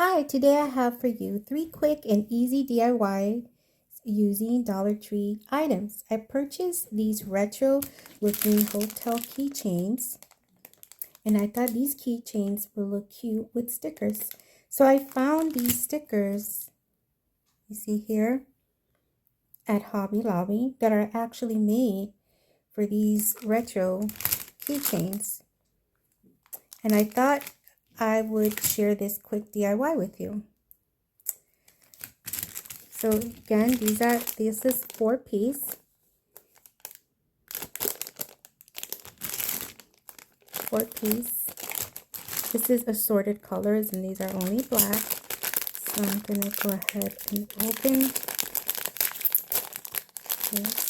Hi, today I have for you 3 quick and easy DIY using Dollar Tree items. I purchased these retro looking hotel keychains and I thought these keychains would look cute with stickers. So I found these stickers, you see here, at Hobby Lobby that are actually made for these retro keychains. And I thought I would share this quick DIY with you. So again, this is 4-piece. 4-piece. This is assorted colors and these are only black. So I'm gonna go ahead and open this.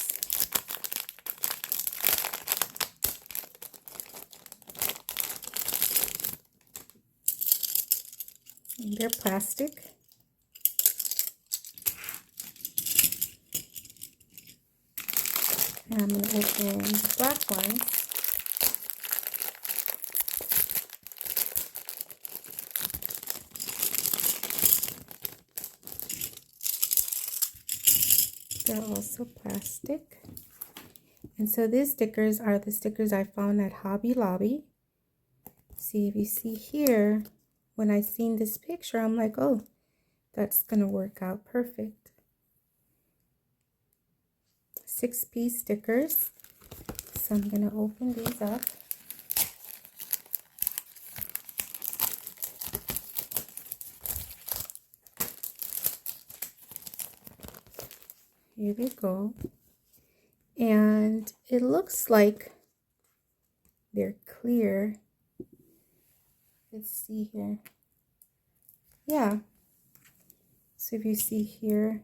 And they're plastic. And I'm going to open the black ones. They're also plastic. And so these stickers are the stickers I found at Hobby Lobby. See, if you see here, when I seen this picture, I'm like, oh, that's going to work out perfect. 6-piece stickers. So I'm going to open these up. Here we go. And it looks like they're clear. Let's see here. Yeah. So if you see here,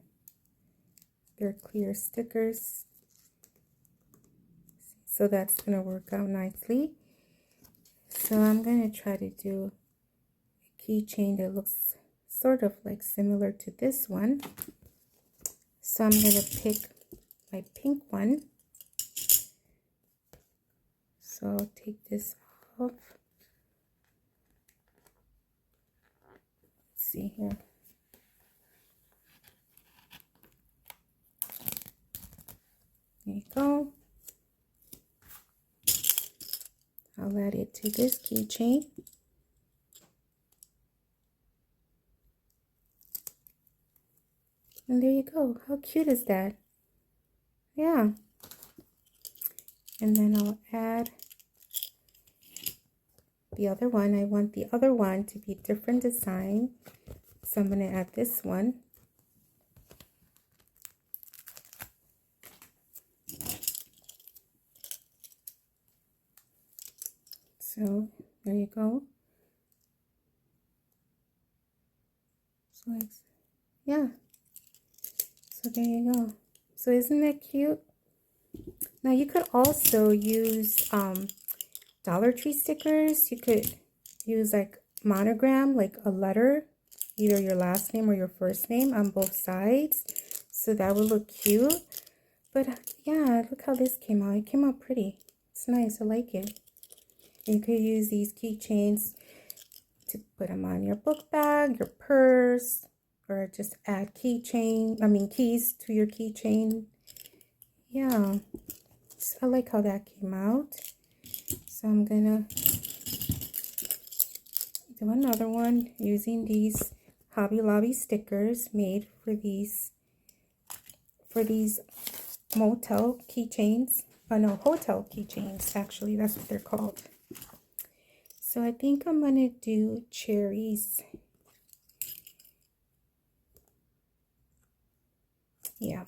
they're clear stickers. So that's going to work out nicely. So I'm going to try to do a keychain that looks sort of like similar to this one. So I'm going to pick my pink one. So I'll take this off. Let's see here. There you go. I'll add it to this keychain. And there you go. How cute is that? Yeah. And then I'll add the other one. I want the other one to be different design. So I'm going to add this one. So there you go. So it's, yeah. So there you go. So isn't that cute? Now you could also use Dollar Tree stickers. You could use like monogram, like a letter, either your last name or your first name on both sides. So that would look cute. But yeah, look how this came out. It came out pretty. It's nice. I like it. You could use these keychains to put them on your book bag, your purse, or just add keys to your keychain. Yeah, so I like how that came out. So I'm gonna do another one using these Hobby Lobby stickers made for these motel keychains. Oh no, hotel keychains, actually, that's what they're called. So I think I'm gonna do cherries. Yeah,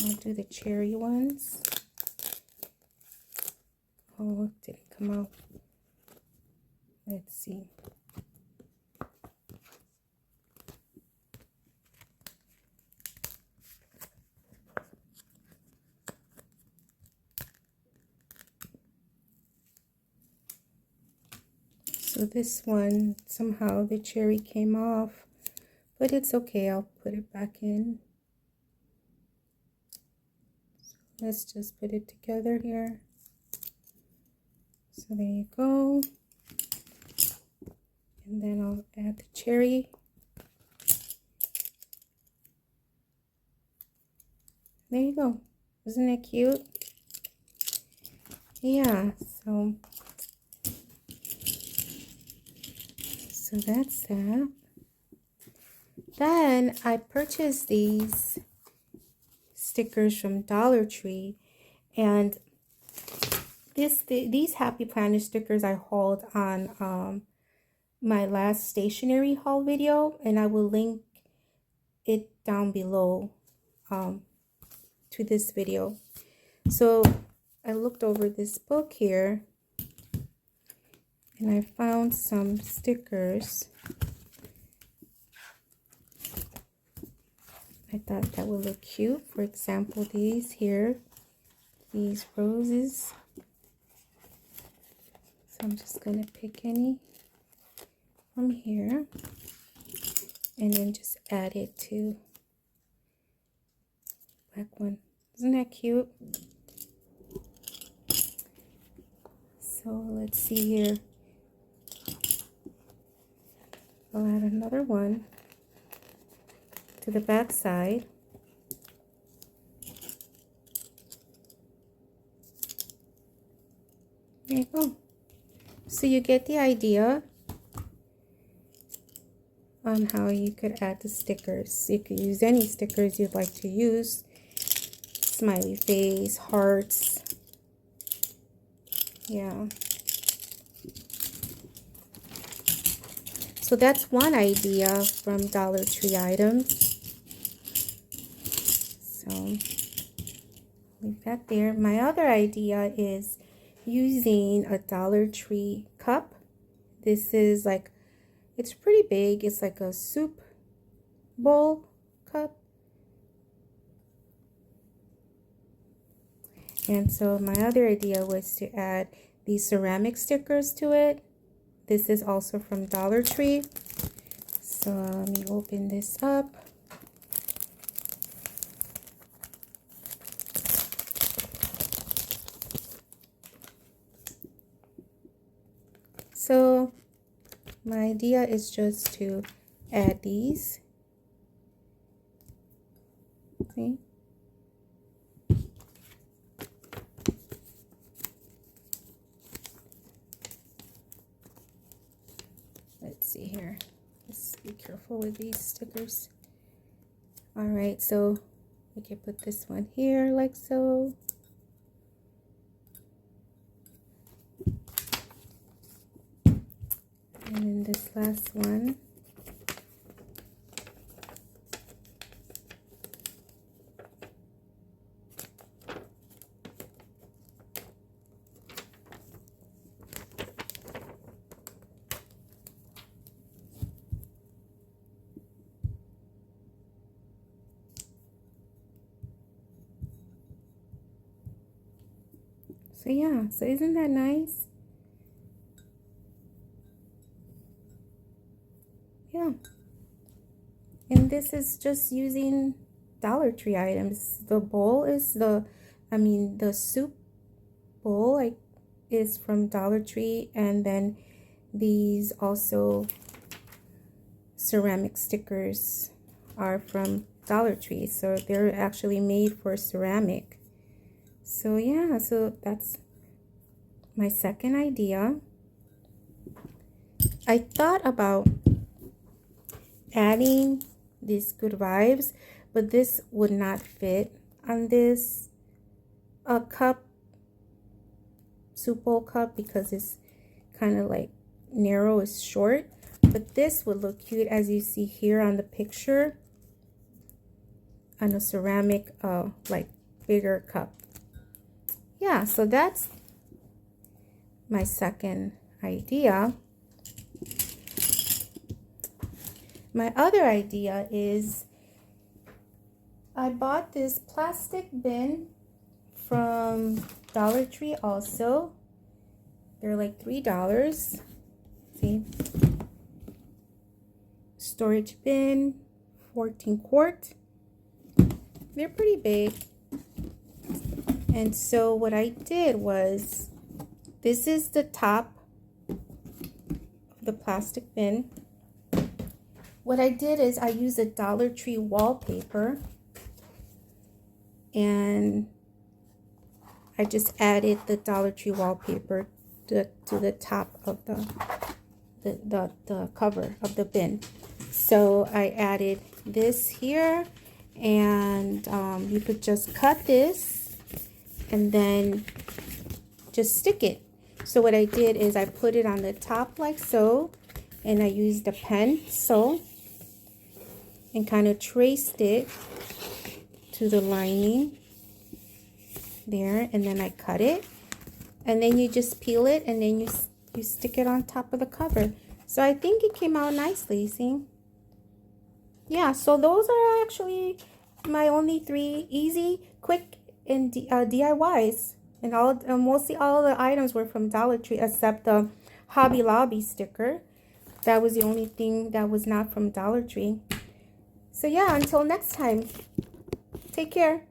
I'll do the cherry ones. Oh, it didn't come out. Let's see. So this one, somehow the cherry came off, but it's okay. I'll put it back in. So let's just put it together here. So there you go. And then I'll add the cherry. There you go. Isn't it cute? Yeah, so that's that. Then I purchased these stickers from Dollar Tree, and these Happy Planner stickers I hauled on my last stationery haul video, and I will link it down below to this video. So I looked over this book here and I found some stickers. I thought that would look cute. For example, these here, these roses. So I'm just gonna pick any from here and then just add it to black one. Isn't that cute? So let's see here. I'll add another one to the back side. There you go. So you get the idea on how you could add the stickers. You could use any stickers you'd like to use. Smiley face, hearts. Yeah. So that's one idea from Dollar Tree items. So leave that there. My other idea is using a Dollar Tree cup. This is like, it's pretty big. It's like a soup bowl cup. And so my other idea was to add these ceramic stickers to it. This is also from Dollar Tree. So let me open this up. So my idea is just to add these. See? Let's see here. Just be careful with these stickers. All right, so we can put this one here like so. And then this last one. So yeah, so isn't that nice? Yeah. And this is just using Dollar Tree items. The bowl is the soup bowl is from Dollar Tree, and then these also ceramic stickers are from Dollar Tree. So they're actually made for ceramic. So yeah, so that's my second idea. I thought about adding these good vibes, but this would not fit on this cup, soup bowl cup, because it's kind of like narrow, it's short. But this would look cute, as you see here on the picture, on a ceramic like bigger cup. Yeah, so that's my second idea. My other idea is I bought this plastic bin from Dollar Tree also. They're like $3. See? Storage bin, 14 quart. They're pretty big. And so what I did was, this is the top of the plastic bin. What I did is I used a Dollar Tree wallpaper, and I just added the Dollar Tree wallpaper to the top of the cover of the bin. So I added this here, and you could just cut this and then just stick it. So what I did is I put it on the top like so, and I used a pencil and kind of traced it to the lining there, and then I cut it, and then you just peel it, and then you stick it on top of the cover. So I think it came out nicely, see? Yeah, so those are actually my only 3 easy, quick, and DIYs. And mostly all the items were from Dollar Tree except the Hobby Lobby sticker. That was the only thing that was not from Dollar Tree. So yeah, until next time, take care.